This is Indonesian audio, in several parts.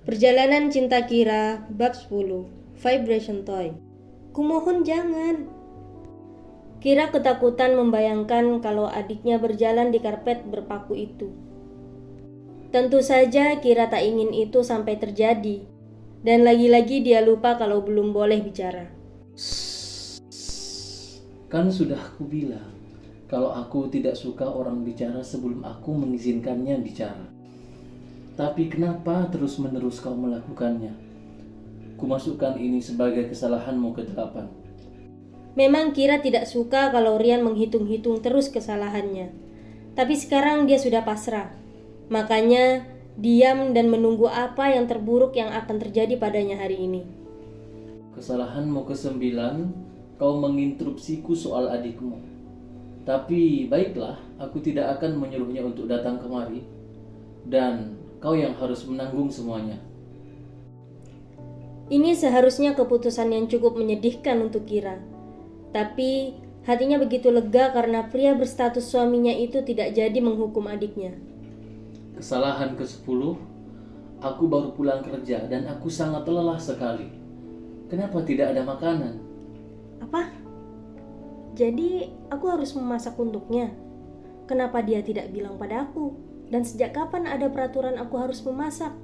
Perjalanan Cinta Kira, bab 10, Vibration Toy. Kumohon jangan. Kira ketakutan membayangkan kalau adiknya berjalan di karpet berpaku itu. Tentu saja Kira tak ingin itu sampai terjadi. Dan lagi-lagi dia lupa kalau belum boleh bicara. Kan sudah aku bilang, kalau aku tidak suka orang bicara sebelum aku mengizinkannya bicara. Tapi kenapa terus-menerus kau melakukannya? Kumasukkan ini sebagai kesalahanmu ke-8. Memang Kira tidak suka kalau Rian menghitung-hitung terus kesalahannya. Tapi sekarang dia sudah pasrah. Makanya diam dan menunggu apa yang terburuk yang akan terjadi padanya hari ini. Kesalahanmu ke-9, kau menginterupsiku soal adikmu. Tapi baiklah, aku tidak akan menyuruhnya untuk datang kemari. Dan kau yang harus menanggung semuanya. Ini seharusnya keputusan yang cukup menyedihkan untuk Kira. Tapi hatinya begitu lega karena pria berstatus suaminya itu tidak jadi menghukum adiknya. Kesalahan ke-10, aku baru pulang kerja dan aku sangat lelah sekali. Kenapa tidak ada makanan? Apa? Jadi aku harus memasak untuknya? Kenapa dia tidak bilang pada aku? Dan sejak kapan ada peraturan aku harus memasak?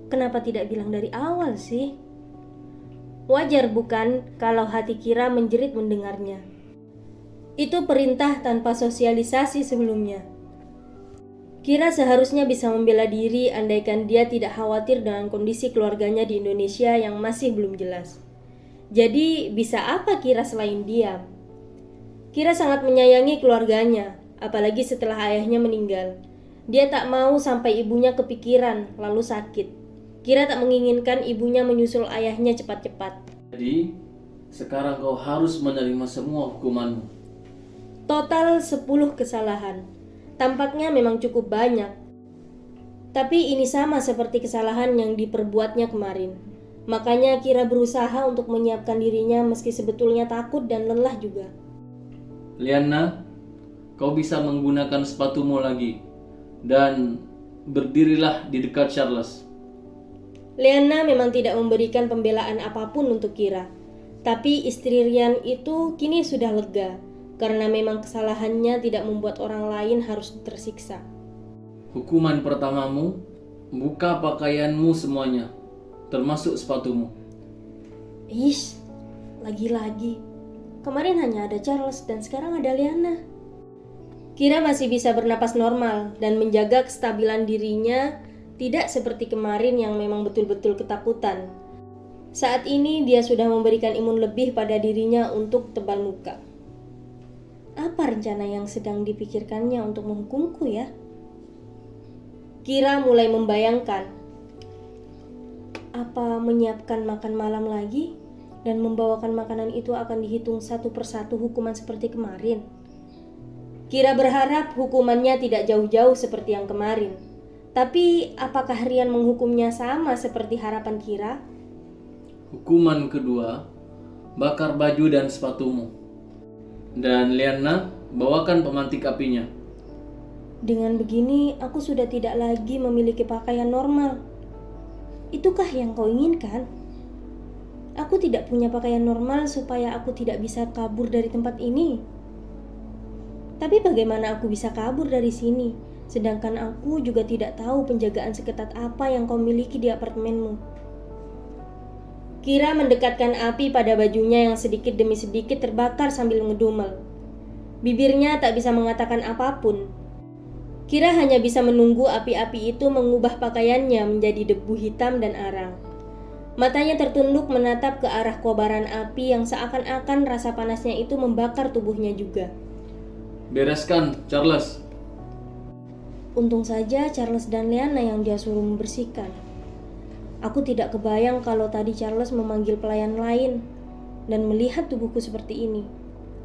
Kenapa tidak bilang dari awal sih? Wajar bukan kalau hati Kira menjerit mendengarnya. Itu perintah tanpa sosialisasi sebelumnya. Kira seharusnya bisa membela diri andaikan dia tidak khawatir dengan kondisi keluarganya di Indonesia yang masih belum jelas. Jadi bisa apa Kira selain diam? Kira sangat menyayangi keluarganya, apalagi setelah ayahnya meninggal. Dia tak mau sampai ibunya kepikiran lalu sakit. Kira tak menginginkan ibunya menyusul ayahnya cepat-cepat. Jadi, sekarang kau harus menerima semua hukumanmu. Total 10 kesalahan. Tampaknya memang cukup banyak. Tapi ini sama seperti kesalahan yang diperbuatnya kemarin. Makanya Kira berusaha untuk menyiapkan dirinya meski sebetulnya takut dan lelah juga. Liana, kau bisa menggunakan sepatumu lagi. Dan berdirilah di dekat Charles. Liana memang tidak memberikan pembelaan apapun untuk Kira. Tapi istri Rian itu kini sudah lega. Karena memang kesalahannya tidak membuat orang lain harus tersiksa. Hukuman pertamamu, buka pakaianmu semuanya, termasuk sepatumu. Ish, lagi-lagi. Kemarin hanya ada Charles dan sekarang ada Liana. Kira masih bisa bernapas normal dan menjaga kestabilan dirinya, tidak seperti kemarin yang memang betul-betul ketakutan. Saat ini dia sudah memberikan imun lebih pada dirinya untuk tebal muka. Apa rencana yang sedang dipikirkannya untuk menghukumku ya? Kira mulai membayangkan. Apa menyiapkan makan malam lagi dan membawakan makanan itu akan dihitung satu persatu hukuman seperti kemarin? Kira berharap hukumannya tidak jauh-jauh seperti yang kemarin. Tapi apakah Rian menghukumnya sama seperti harapan Kira? Hukuman kedua, bakar baju dan sepatumu. Dan Liana, bawakan pemantik apinya. Dengan begini, aku sudah tidak lagi memiliki pakaian normal. Itukah yang kau inginkan? Aku tidak punya pakaian normal supaya aku tidak bisa kabur dari tempat ini. Tapi bagaimana aku bisa kabur dari sini? Sedangkan aku juga tidak tahu penjagaan seketat apa yang kau miliki di apartemenmu. Kira mendekatkan api pada bajunya yang sedikit demi sedikit terbakar sambil ngedumel. Bibirnya tak bisa mengatakan apapun. Kira hanya bisa menunggu api-api itu mengubah pakaiannya menjadi debu hitam dan arang. Matanya tertunduk menatap ke arah kobaran api yang seakan-akan rasa panasnya itu membakar tubuhnya juga. Bereskan, Charles. Untung saja Charles dan Liana yang dia suruh membersihkan. Aku tidak kebayang kalau tadi Charles memanggil pelayan lain dan melihat tubuhku seperti ini.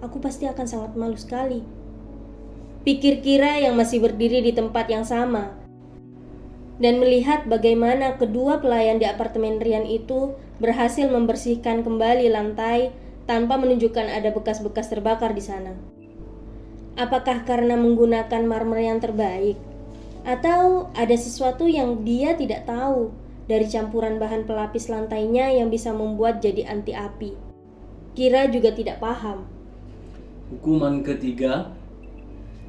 Aku pasti akan sangat malu sekali. Pikir Kira yang masih berdiri di tempat yang sama dan melihat bagaimana kedua pelayan di apartemen Rian itu berhasil membersihkan kembali lantai tanpa menunjukkan ada bekas-bekas terbakar di sana. Apakah karena menggunakan marmer yang terbaik? Atau ada sesuatu yang dia tidak tahu dari campuran bahan pelapis lantainya yang bisa membuat jadi anti api. Kira juga tidak paham. Hukuman ketiga,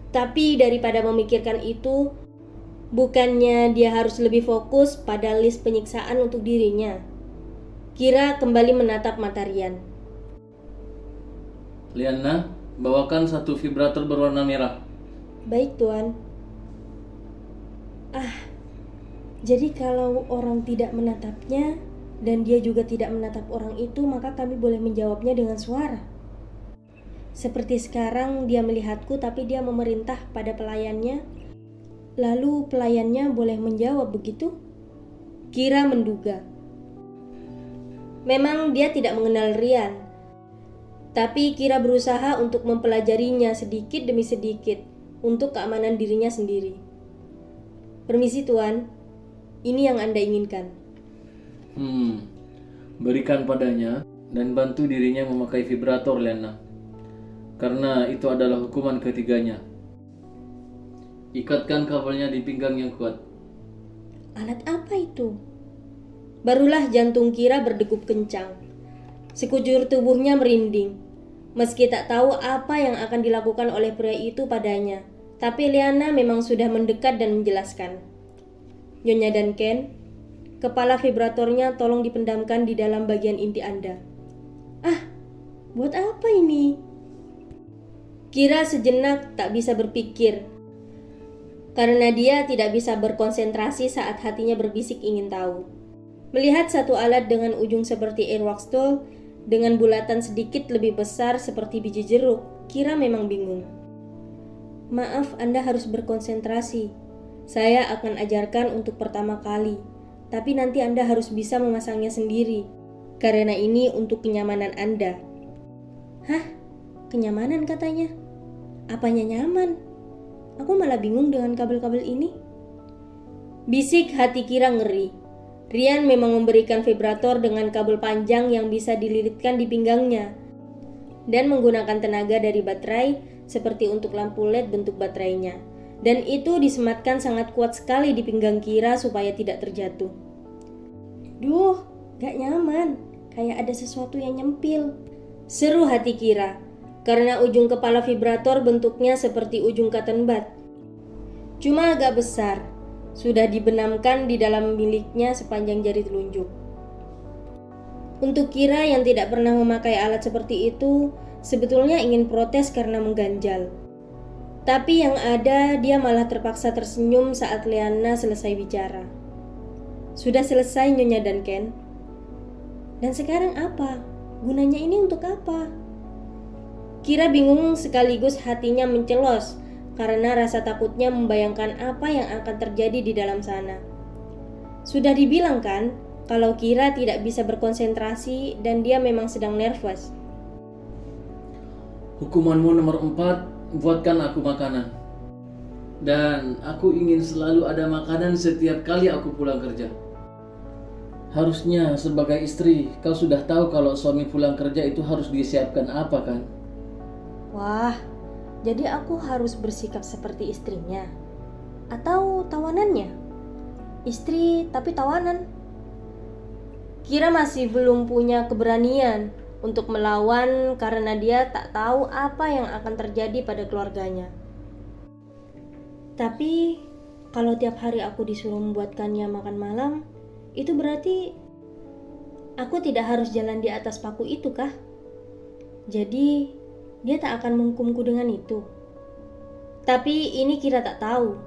Tapi daripada memikirkan itu, bukannya dia harus lebih fokus pada list penyiksaan untuk dirinya. Kira kembali menatap mata Rian. Liana, bawakan 1 vibrator berwarna merah. Baik, Tuan. Jadi kalau orang tidak menatapnya dan dia juga tidak menatap orang itu, maka kami boleh menjawabnya dengan suara. Seperti sekarang dia melihatku tapi dia memerintah pada pelayannya, lalu pelayannya boleh menjawab, begitu? Kira menduga. Memang dia tidak mengenal Rian, tapi Kira berusaha untuk mempelajarinya sedikit demi sedikit untuk keamanan dirinya sendiri. Permisi, Tuan. Ini yang Anda inginkan. Berikan padanya dan bantu dirinya memakai vibrator, Liana. Karena itu adalah hukuman ketiganya. Ikatkan kabelnya di pinggang yang kuat. Alat apa itu? Barulah jantung Kira berdegup kencang. Sekujur tubuhnya merinding. Meski tak tahu apa yang akan dilakukan oleh pria itu padanya, tapi Liana memang sudah mendekat dan menjelaskan. Nyonya dan Ken, kepala vibratornya tolong dipendamkan di dalam bagian inti Anda. Buat apa ini? Kira sejenak tak bisa berpikir, karena dia tidak bisa berkonsentrasi saat hatinya berbisik ingin tahu. Melihat satu alat dengan ujung seperti airwax tool, dengan bulatan sedikit lebih besar seperti biji jeruk, Kira memang bingung. Maaf, Anda harus berkonsentrasi. Saya akan ajarkan untuk pertama kali, tapi nanti Anda harus bisa memasangnya sendiri, karena ini untuk kenyamanan Anda. Hah? Kenyamanan katanya? Apanya nyaman? Aku malah bingung dengan kabel-kabel ini. Bisik hati Kira ngeri. Rian memang memberikan vibrator dengan kabel panjang yang bisa dililitkan di pinggangnya dan menggunakan tenaga dari baterai seperti untuk lampu LED bentuk baterainya. Dan itu disematkan sangat kuat sekali di pinggang Kira supaya tidak terjatuh. Duh, gak nyaman. Kayak ada sesuatu yang nyempil. Seru hati Kira, karena ujung kepala vibrator bentuknya seperti ujung cotton bud. Cuma agak besar, sudah dibenamkan di dalam miliknya sepanjang jari telunjuk. Untuk Kira yang tidak pernah memakai alat seperti itu, sebetulnya ingin protes karena mengganjal. Tapi yang ada, dia malah terpaksa tersenyum saat Liana selesai bicara. Sudah selesai, Nyonya dan Ken. Dan sekarang apa? Gunanya ini untuk apa? Kira bingung sekaligus hatinya mencelos karena rasa takutnya membayangkan apa yang akan terjadi di dalam sana. Sudah dibilang kan, kalau Kira tidak bisa berkonsentrasi dan dia memang sedang nervous. Hukumanmu nomor 4, buatkan aku makanan. Dan aku ingin selalu ada makanan setiap kali aku pulang kerja. Harusnya sebagai istri, kau sudah tahu kalau suami pulang kerja itu harus disiapkan apa kan? Wah, jadi aku harus bersikap seperti istrinya? Atau tawanannya? Istri tapi tawanan? Kira masih belum punya keberanian untuk melawan karena dia tak tahu apa yang akan terjadi pada keluarganya. Tapi kalau tiap hari aku disuruh membuatkannya makan malam, itu berarti aku tidak harus jalan di atas paku itu kah? Jadi dia tak akan menghukumku dengan itu. Tapi ini Kira tak tahu,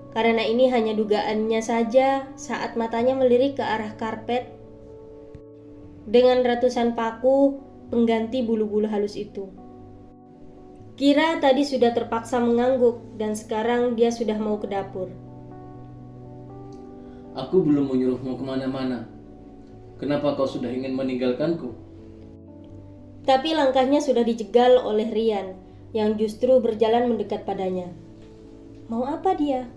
karena ini hanya dugaannya saja saat matanya melirik ke arah karpet dengan ratusan paku pengganti bulu-bulu halus itu. Kira tadi sudah terpaksa mengangguk dan sekarang dia sudah mau ke dapur. Aku belum menyuruhmu kemana-mana. Kenapa kau sudah ingin meninggalkanku? Tapi langkahnya sudah dijegal oleh Rian yang justru berjalan mendekat padanya. Mau apa dia?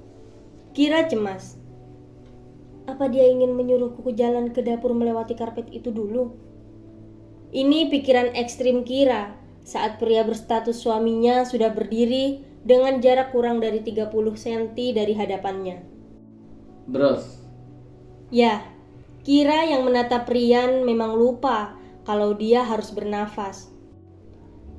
Kira cemas. Apa dia ingin menyuruhku jalan ke dapur melewati karpet itu dulu? Ini pikiran ekstrim Kira saat pria berstatus suaminya sudah berdiri dengan jarak kurang dari 30 cm dari hadapannya. Bros, Ya, Kira yang menatap Rian memang lupa kalau dia harus bernafas.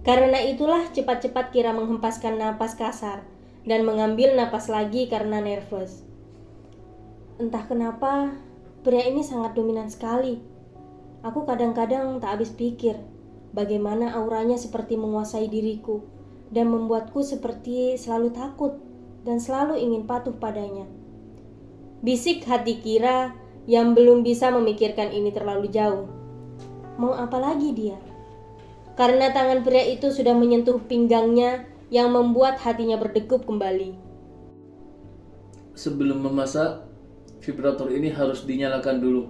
Karena itulah cepat-cepat Kira menghempaskan napas kasar dan mengambil napas lagi karena nervous. Entah kenapa, pria ini sangat dominan sekali. Aku kadang-kadang tak habis pikir bagaimana auranya seperti menguasai diriku dan membuatku seperti selalu takut dan selalu ingin patuh padanya. Bisik hati Kira yang belum bisa memikirkan ini terlalu jauh. Mau apa lagi dia? Karena tangan pria itu sudah menyentuh pinggangnya yang membuat hatinya berdegup kembali. Sebelum memasak, vibrator ini harus dinyalakan dulu.